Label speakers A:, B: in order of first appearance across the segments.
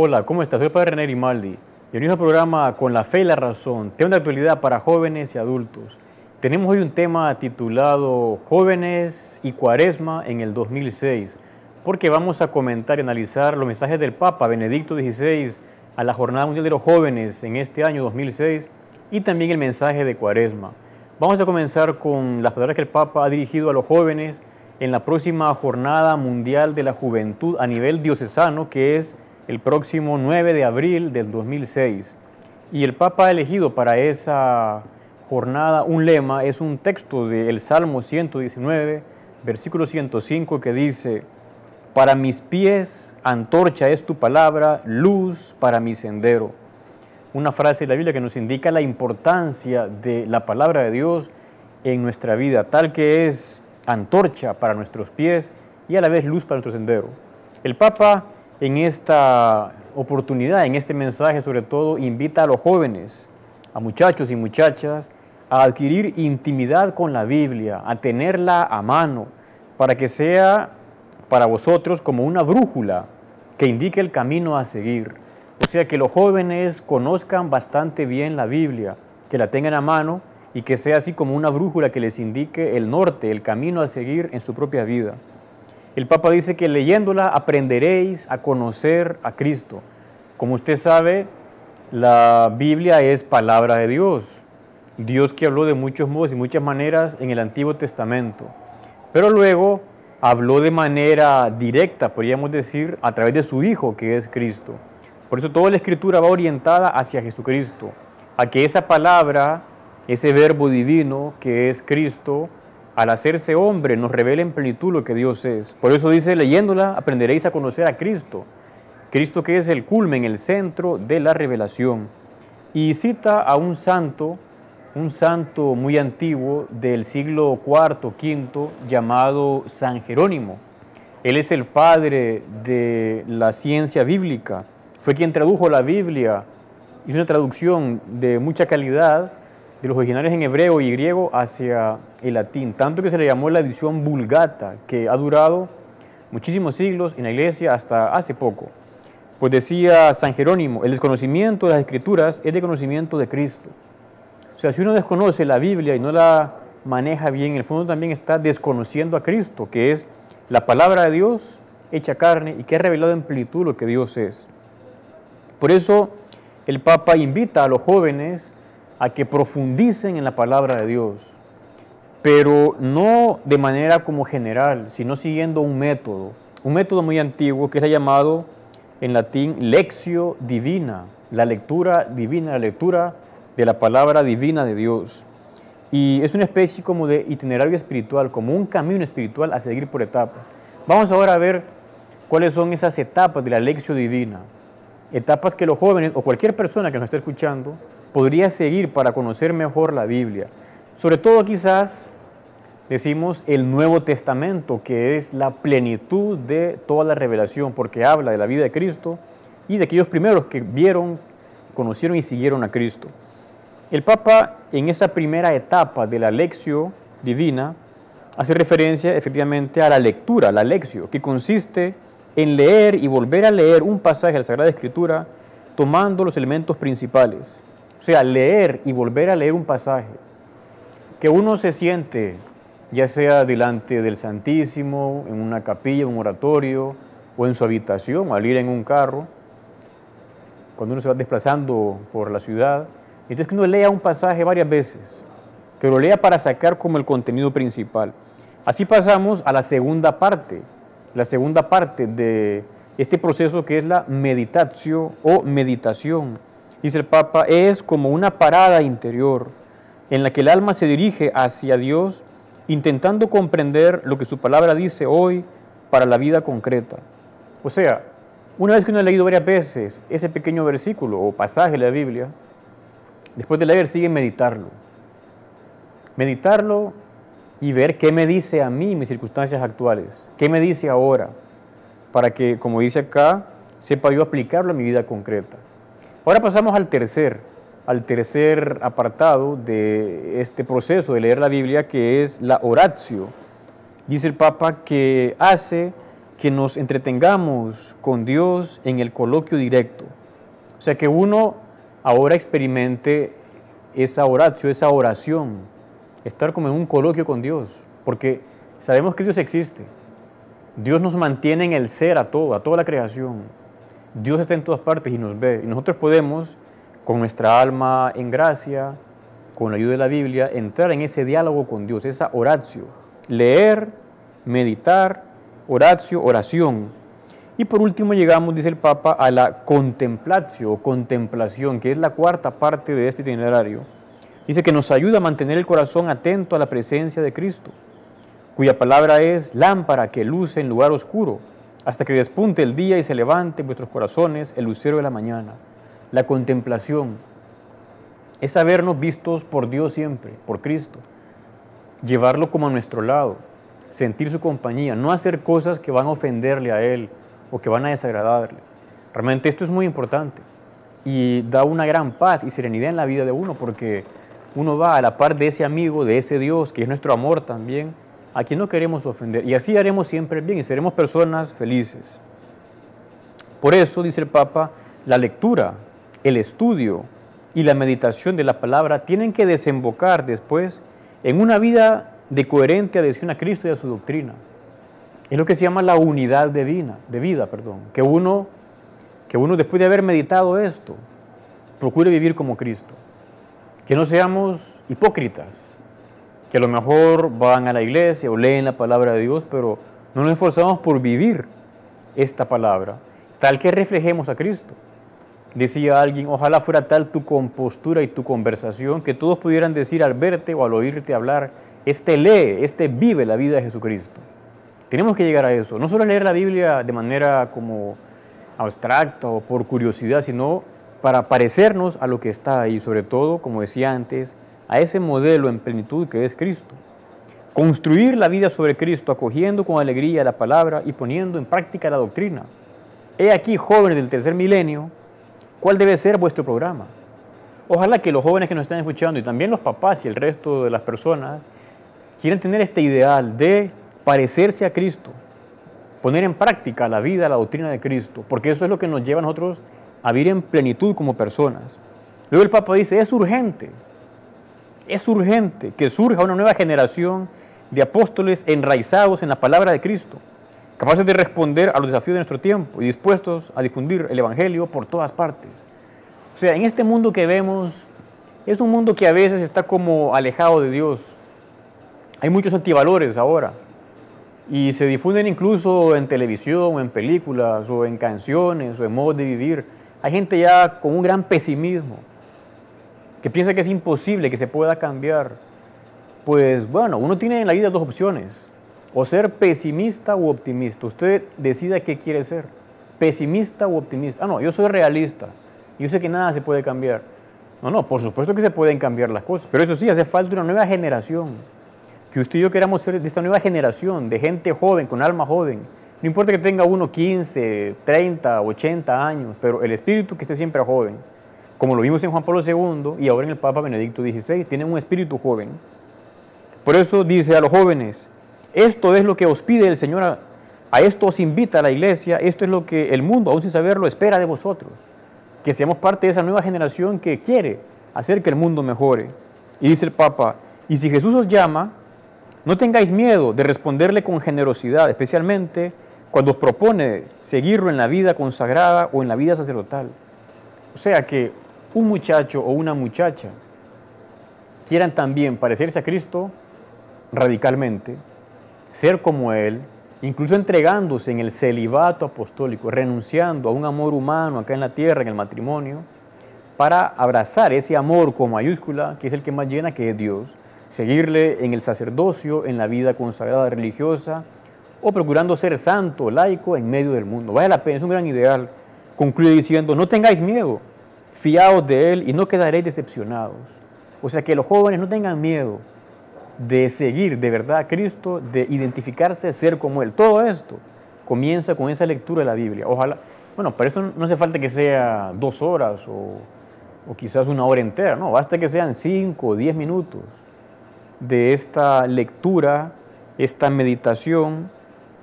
A: Hola, ¿cómo estás? Soy el Padre René Grimaldi. Bienvenidos al programa Con la Fe y la Razón, tema de actualidad para jóvenes y adultos. Tenemos hoy un tema titulado Jóvenes y Cuaresma en el 2006, porque vamos a comentar y analizar los mensajes del Papa Benedicto XVI a la Jornada Mundial de los Jóvenes en este año 2006 y también el mensaje de Cuaresma. Vamos a comenzar con las palabras que el Papa ha dirigido a los jóvenes en la próxima Jornada Mundial de la Juventud a nivel diocesano, que es el próximo 9 de abril del 2006. Y el Papa ha elegido para esa jornada un lema, es un texto del Salmo 119, versículo 105, que dice: para mis pies antorcha es tu palabra, luz para mi sendero. Una frase de la Biblia que nos indica la importancia de la palabra de Dios en nuestra vida, tal que es antorcha para nuestros pies y a la vez luz para nuestro sendero. El Papa en esta oportunidad, en este mensaje sobre todo, invita a los jóvenes, a muchachos y muchachas, a adquirir intimidad con la Biblia, a tenerla a mano, para que sea para vosotros como una brújula que indique el camino a seguir. O sea, que los jóvenes conozcan bastante bien la Biblia, que la tengan a mano y que sea así como una brújula que les indique el norte, el camino a seguir en su propia vida. El Papa dice que leyéndola aprenderéis a conocer a Cristo. Como usted sabe, la Biblia es palabra de Dios. Dios que habló de muchos modos y muchas maneras en el Antiguo Testamento. Pero luego habló de manera directa, podríamos decir, a través de su Hijo, que es Cristo. Por eso toda la Escritura va orientada hacia Jesucristo, a que esa palabra, ese verbo divino que es Cristo, al hacerse hombre, nos revela en plenitud lo que Dios es. Por eso dice, leyéndola, aprenderéis a conocer a Cristo. Cristo que es el culmen, el centro de la revelación. Y cita a un santo muy antiguo del siglo IV, V, llamado San Jerónimo. Él es el padre de la ciencia bíblica. Fue quien tradujo la Biblia. Hizo una traducción de mucha calidad de los originales en hebreo y griego hacia el latín, tanto que se le llamó la edición Vulgata, que ha durado muchísimos siglos en la iglesia hasta hace poco. Pues decía San Jerónimo, el desconocimiento de las Escrituras es desconocimiento de Cristo. O sea, si uno desconoce la Biblia y no la maneja bien, en el fondo también está desconociendo a Cristo, que es la palabra de Dios hecha carne y que ha revelado en plenitud lo que Dios es. Por eso el Papa invita a los jóvenes a que profundicen en la palabra de Dios, pero no de manera como general, sino siguiendo un método muy antiguo que se ha llamado en latín lectio divina, la lectura divina, la lectura de la palabra divina de Dios. Y es una especie como de itinerario espiritual, como un camino espiritual a seguir por etapas. Vamos ahora a ver cuáles son esas etapas de la lectio divina, etapas que los jóvenes o cualquier persona que nos esté escuchando podría seguir para conocer mejor la Biblia. Sobre todo quizás decimos el Nuevo Testamento, que es la plenitud de toda la revelación, porque habla de la vida de Cristo y de aquellos primeros que vieron, conocieron y siguieron a Cristo. El Papa en esa primera etapa de la lectio divina hace referencia efectivamente a la lectura, la lectio, que consiste en leer y volver a leer un pasaje de la Sagrada Escritura tomando los elementos principales. O sea, leer y volver a leer un pasaje, que uno se siente, ya sea delante del Santísimo, en una capilla, en un oratorio, o en su habitación, o al ir en un carro, cuando uno se va desplazando por la ciudad, entonces que uno lea un pasaje varias veces, que lo lea para sacar como el contenido principal. Así pasamos a la segunda parte de este proceso que es la meditatio o meditación. Dice el Papa, es como una parada interior en la que el alma se dirige hacia Dios intentando comprender lo que su palabra dice hoy para la vida concreta. O sea, una vez que uno ha leído varias veces ese pequeño versículo o pasaje de la Biblia, después de leer sigue meditarlo. Meditarlo y ver qué me dice a mí mis circunstancias actuales, qué me dice ahora, para que, como dice acá, sepa yo aplicarlo a mi vida concreta. Ahora pasamos al tercer apartado de este proceso de leer la Biblia, que es la oratio. Dice el Papa que hace que nos entretengamos con Dios en el coloquio directo. O sea, que uno ahora experimente esa oratio, esa oración, estar como en un coloquio con Dios, porque sabemos que Dios existe. Dios nos mantiene en el ser a toda la creación. Dios está en todas partes y nos ve. Y nosotros podemos, con nuestra alma en gracia, con la ayuda de la Biblia, entrar en ese diálogo con Dios, esa oratio. Leer, meditar, oratio, oración. Y por último llegamos, dice el Papa, a la contemplatio o contemplación, que es la cuarta parte de este itinerario. Dice que nos ayuda a mantener el corazón atento a la presencia de Cristo, cuya palabra es lámpara que luce en lugar oscuro, hasta que despunte el día y se levante en vuestros corazones el lucero de la mañana. La contemplación es sabernos vistos por Dios siempre, por Cristo, llevarlo como a nuestro lado, sentir su compañía, no hacer cosas que van a ofenderle a Él o que van a desagradarle. Realmente esto es muy importante y da una gran paz y serenidad en la vida de uno, porque uno va a la par de ese amigo, de ese Dios, que es nuestro amor también, a quien no queremos ofender. Y así haremos siempre el bien y seremos personas felices. Por eso, dice el Papa, la lectura, el estudio y la meditación de la palabra tienen que desembocar después en una vida de coherente adhesión a Cristo y a su doctrina. Es lo que se llama la unidad de vida, que uno después de haber meditado esto, procure vivir como Cristo. Que no seamos hipócritas, que a lo mejor van a la iglesia o leen la palabra de Dios, pero no nos esforzamos por vivir esta palabra, tal que reflejemos a Cristo. Decía alguien, ojalá fuera tal tu compostura y tu conversación, que todos pudieran decir al verte o al oírte hablar, este lee, este vive la vida de Jesucristo. Tenemos que llegar a eso, no solo leer la Biblia de manera como abstracta o por curiosidad, sino para parecernos a lo que está ahí, sobre todo, como decía antes, a ese modelo en plenitud que es Cristo. Construir la vida sobre Cristo, acogiendo con alegría la palabra y poniendo en práctica la doctrina. He aquí, jóvenes del tercer milenio, ¿cuál debe ser vuestro programa? Ojalá que los jóvenes que nos están escuchando y también los papás y el resto de las personas quieran tener este ideal de parecerse a Cristo, poner en práctica la vida, la doctrina de Cristo, porque eso es lo que nos lleva a nosotros a vivir en plenitud como personas. Luego el Papa dice, es urgente que surja una nueva generación de apóstoles enraizados en la palabra de Cristo, capaces de responder a los desafíos de nuestro tiempo y dispuestos a difundir el Evangelio por todas partes. O sea, en este mundo que vemos, es un mundo que a veces está como alejado de Dios. Hay muchos antivalores ahora y se difunden incluso en televisión, o en películas, o en canciones, o en modos de vivir. Hay gente ya con un gran pesimismo, que piensa que es imposible que se pueda cambiar. Pues bueno, uno tiene en la vida dos opciones, o ser pesimista u optimista. Usted decida qué quiere ser, pesimista u optimista. No, yo soy realista, yo sé que nada se puede cambiar. No, por supuesto que se pueden cambiar las cosas, pero eso sí, hace falta una nueva generación. Que usted y yo queramos ser de esta nueva generación, de gente joven, con alma joven. No importa que tenga uno 15, 30, 80 años, pero el espíritu que esté siempre joven. Como lo vimos en Juan Pablo II y ahora en el Papa Benedicto XVI, tienen un espíritu joven. Por eso dice a los jóvenes, esto es lo que os pide el Señor, a esto os invita la Iglesia, esto es lo que el mundo, aún sin saberlo, espera de vosotros. Que seamos parte de esa nueva generación que quiere hacer que el mundo mejore. Y dice el Papa, y si Jesús os llama, no tengáis miedo de responderle con generosidad, especialmente cuando os propone seguirlo en la vida consagrada o en la vida sacerdotal. O sea que un muchacho o una muchacha quieran también parecerse a Cristo radicalmente, ser como Él, incluso entregándose en el celibato apostólico, renunciando a un amor humano acá en la tierra, en el matrimonio, para abrazar ese amor con mayúscula, que es el que más llena, que es Dios, seguirle en el sacerdocio, en la vida consagrada religiosa, o procurando ser santo, laico, en medio del mundo. Vale la pena, es un gran ideal. Concluye diciendo, no tengáis miedo, fiaos de Él y no quedaréis decepcionados. O sea, que los jóvenes no tengan miedo de seguir de verdad a Cristo, de identificarse, ser como Él. Todo esto comienza con esa lectura de la Biblia. Ojalá, bueno, para esto no hace falta que sea 2 horas o quizás 1 hora entera, no, basta que sean 5 o 10 minutos de esta lectura, esta meditación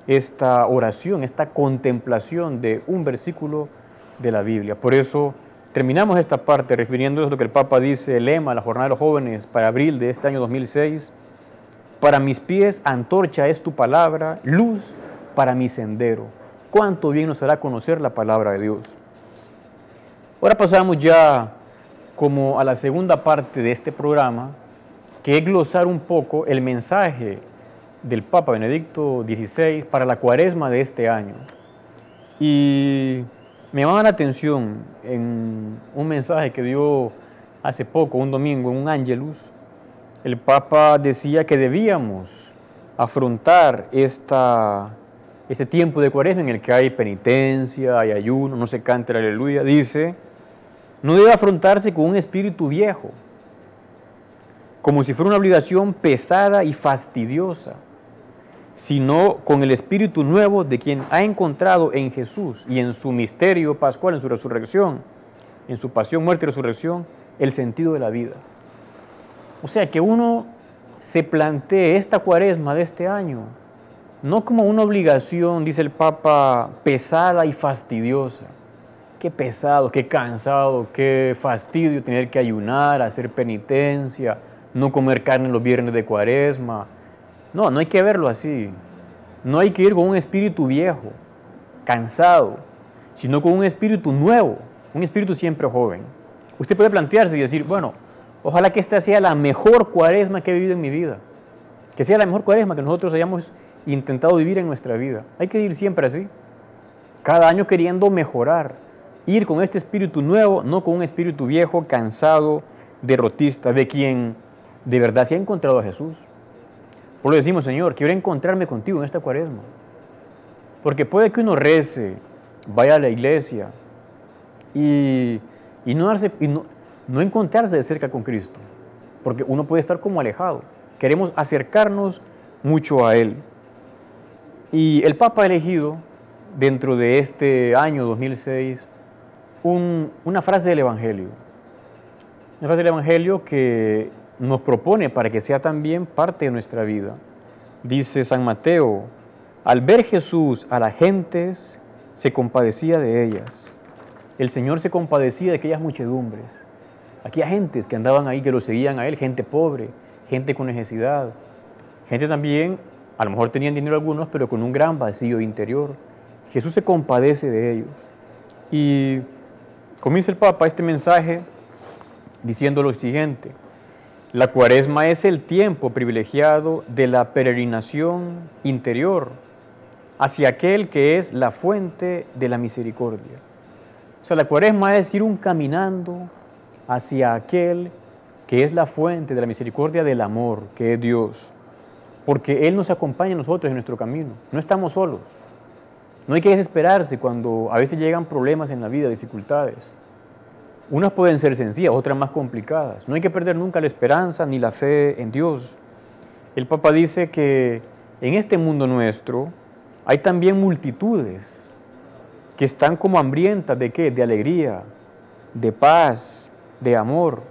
A: esta oración, esta contemplación de un versículo de la Biblia. Por eso terminamos esta parte refiriéndonos a lo que el Papa dice, el lema de la Jornada de los Jóvenes para abril de este año 2006. Para mis pies antorcha es tu palabra, luz para mi sendero. Cuánto bien nos hará conocer la palabra de Dios. Ahora pasamos ya como a la segunda parte de este programa, que es glosar un poco el mensaje del Papa Benedicto XVI para la Cuaresma de este año. Y me llamaba la atención en un mensaje que dio hace poco, un domingo, en un Ángelus. El Papa decía que debíamos afrontar este tiempo de Cuaresma en el que hay penitencia, hay ayuno, no se canta el aleluya. Dice, no debe afrontarse con un espíritu viejo, como si fuera una obligación pesada y fastidiosa, sino con el espíritu nuevo de quien ha encontrado en Jesús y en su misterio pascual, en su resurrección, en su pasión, muerte y resurrección, el sentido de la vida. O sea, que uno se plantee esta Cuaresma de este año, no como una obligación, dice el Papa, pesada y fastidiosa. Qué pesado, qué cansado, qué fastidio tener que ayunar, hacer penitencia, no comer carne los viernes de Cuaresma. No, no hay que verlo así. No hay que ir con un espíritu viejo, cansado, sino con un espíritu nuevo, un espíritu siempre joven. Usted puede plantearse y decir, bueno, ojalá que esta sea la mejor Cuaresma que he vivido en mi vida. Que sea la mejor Cuaresma que nosotros hayamos intentado vivir en nuestra vida. Hay que ir siempre así, cada año queriendo mejorar, ir con este espíritu nuevo, no con un espíritu viejo, cansado, derrotista, de quien de verdad se ha encontrado a Jesús. Por lo decimos, Señor, quiero encontrarme contigo en esta Cuaresma. Porque puede que uno rece, vaya a la iglesia y no encontrarse de cerca con Cristo. Porque uno puede estar como alejado. Queremos acercarnos mucho a Él. Y el Papa ha elegido, dentro de este año 2006, una frase del Evangelio. Una frase del Evangelio que nos propone para que sea también parte de nuestra vida. Dice San Mateo, al ver Jesús a las gentes, se compadecía de ellas. El Señor se compadecía de aquellas muchedumbres, aquellas gentes que andaban ahí, que lo seguían a Él, gente pobre, gente con necesidad, gente también, a lo mejor tenían dinero algunos, pero con un gran vacío interior. Jesús se compadece de ellos. Y comienza el Papa este mensaje diciendo lo siguiente: la Cuaresma es el tiempo privilegiado de la peregrinación interior hacia aquel que es la fuente de la misericordia. O sea, la Cuaresma es ir caminando hacia aquel que es la fuente de la misericordia, del amor, que es Dios. Porque Él nos acompaña a nosotros en nuestro camino. No estamos solos. No hay que desesperarse cuando a veces llegan problemas en la vida, dificultades. Unas pueden ser sencillas, otras más complicadas. No hay que perder nunca la esperanza ni la fe en Dios. El Papa dice que en este mundo nuestro hay también multitudes que están como hambrientas ¿de qué? De alegría, de paz, de amor.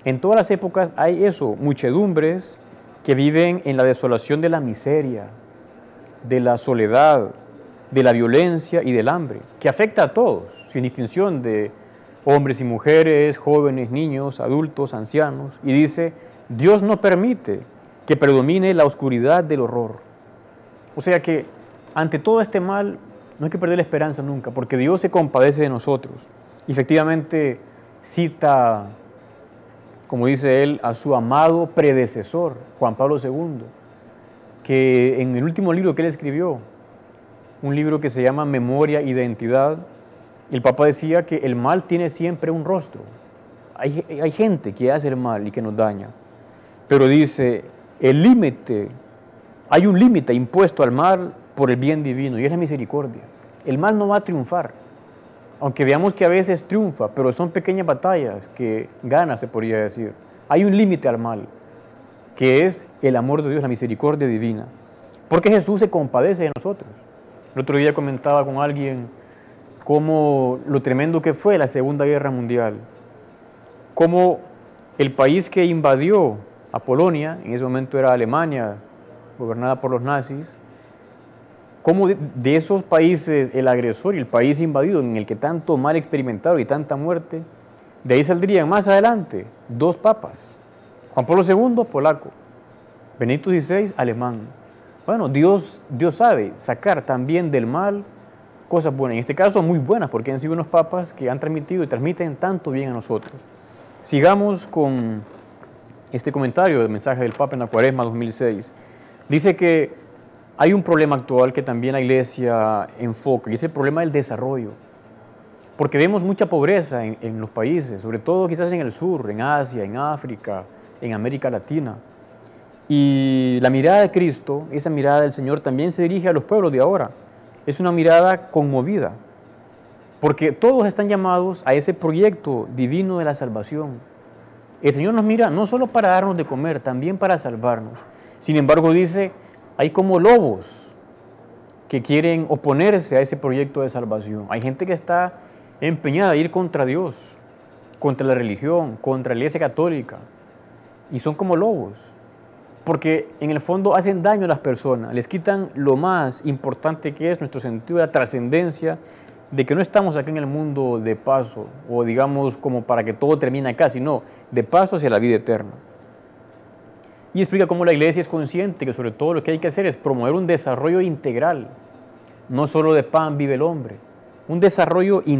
A: En todas las épocas hay eso, muchedumbres que viven en la desolación de la miseria, de la soledad, de la violencia y del hambre, que afecta a todos, sin distinción de hombres y mujeres, jóvenes, niños, adultos, ancianos. Y dice, Dios no permite que predomine la oscuridad del horror. O sea que ante todo este mal no hay que perder la esperanza nunca, porque Dios se compadece de nosotros. Y efectivamente cita, como dice él, a su amado predecesor, Juan Pablo II, que en el último libro que él escribió, un libro que se llama Memoria e Identidad, el Papa decía que el mal tiene siempre un rostro. Hay gente que hace el mal y que nos daña. Pero dice, hay un límite impuesto al mal por el bien divino y es la misericordia. El mal no va a triunfar, aunque veamos que a veces triunfa, pero son pequeñas batallas que gana, se podría decir. Hay un límite al mal, que es el amor de Dios, la misericordia divina. Porque Jesús se compadece de nosotros. El otro día comentaba con alguien cómo lo tremendo que fue la Segunda Guerra Mundial, cómo el país que invadió a Polonia, en ese momento era Alemania, gobernada por los nazis, cómo de esos países, el agresor y el país invadido en el que tanto mal experimentado y tanta muerte, de ahí saldrían más adelante 2 papas. Juan Pablo II, polaco. Benedicto XVI, alemán. Bueno, Dios sabe sacar también del mal cosas buenas. En este caso, muy buenas, porque han sido unos papas que han transmitido y transmiten tanto bien a nosotros. Sigamos con este comentario del mensaje del Papa en la Cuaresma 2006. Dice que hay un problema actual que también la Iglesia enfoca, y es el problema del desarrollo. Porque vemos mucha pobreza en los países, sobre todo quizás en el sur, en Asia, en África, en América Latina. Y la mirada de Cristo, esa mirada del Señor, también se dirige a los pueblos de ahora. Es una mirada conmovida, porque todos están llamados a ese proyecto divino de la salvación. El Señor nos mira no solo para darnos de comer, también para salvarnos. Sin embargo, dice, hay como lobos que quieren oponerse a ese proyecto de salvación. Hay gente que está empeñada a ir contra Dios, contra la religión, contra la Iglesia Católica, y son como lobos, porque en el fondo hacen daño a las personas, les quitan lo más importante que es nuestro sentido de la trascendencia, de que no estamos aquí en el mundo de paso, o digamos como para que todo termine acá, sino de paso hacia la vida eterna. Y explica cómo la Iglesia es consciente que sobre todo lo que hay que hacer es promover un desarrollo integral, no solo de pan vive el hombre, un desarrollo integral